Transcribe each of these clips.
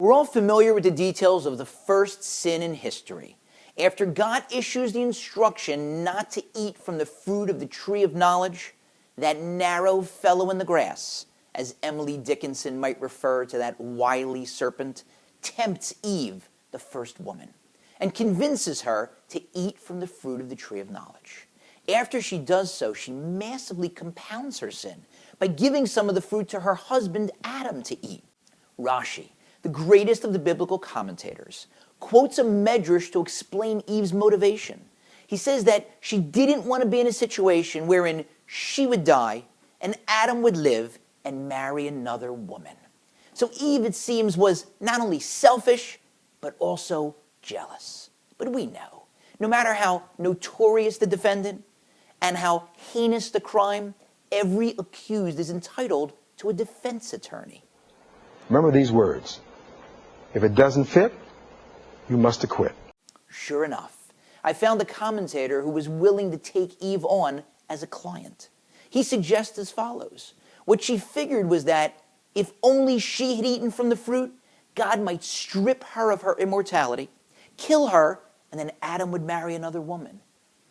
We're all familiar with the details of the first sin in history. After God issues the instruction not to eat from the fruit of the tree of knowledge, that narrow fellow in the grass, as Emily Dickinson might refer to that wily serpent, tempts Eve, the first woman, and convinces her to eat from the fruit of the tree of knowledge. After she does so, she massively compounds her sin by giving some of the fruit to her husband Adam to eat. Rashi, the greatest of the biblical commentators, quotes a medrash to explain Eve's motivation. He says that she didn't want to be in a situation wherein she would die and Adam would live and marry another woman. So Eve, it seems, was not only selfish, but also jealous. But we know, no matter how notorious the defendant and how heinous the crime, every accused is entitled to a defense attorney. Remember these words. If it doesn't fit, you must acquit. Sure enough, I found a commentator who was willing to take Eve on as a client. He suggests as follows. What she figured was that if only she had eaten from the fruit, God might strip her of her immortality, kill her, and then Adam would marry another woman.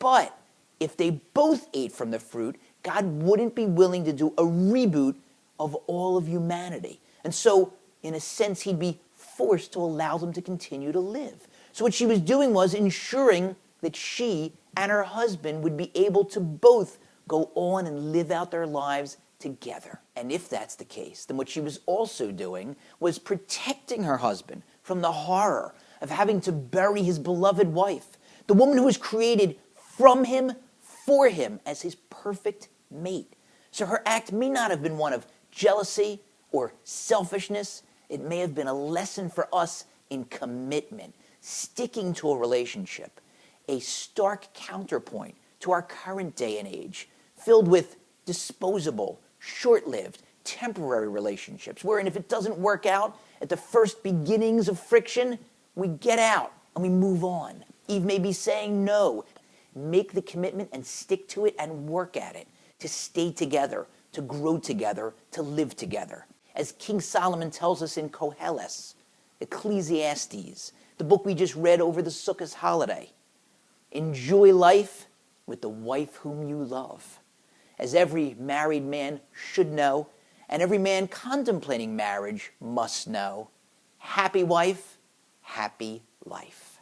But if they both ate from the fruit, God wouldn't be willing to do a reboot of all of humanity. And so, in a sense, he'd be forced to allow them to continue to live. So what she was doing was ensuring that she and her husband would be able to both go on and live out their lives together. And if that's the case, then what she was also doing was protecting her husband from the horror of having to bury his beloved wife, the woman who was created from him, for him, as his perfect mate. So her act may not have been one of jealousy or selfishness. It may have been a lesson for us in commitment, sticking to a relationship, a stark counterpoint to our current day and age, filled with disposable, short-lived, temporary relationships, wherein if it doesn't work out at the first beginnings of friction, we get out and we move on. Eve may be saying no. Make the commitment and stick to it and work at it, to stay together, to grow together, to live together. As King Solomon tells us in Koheles, Ecclesiastes, the book we just read over the Sukkot holiday, enjoy life with the wife whom you love. As every married man should know, and every man contemplating marriage must know, happy wife, happy life.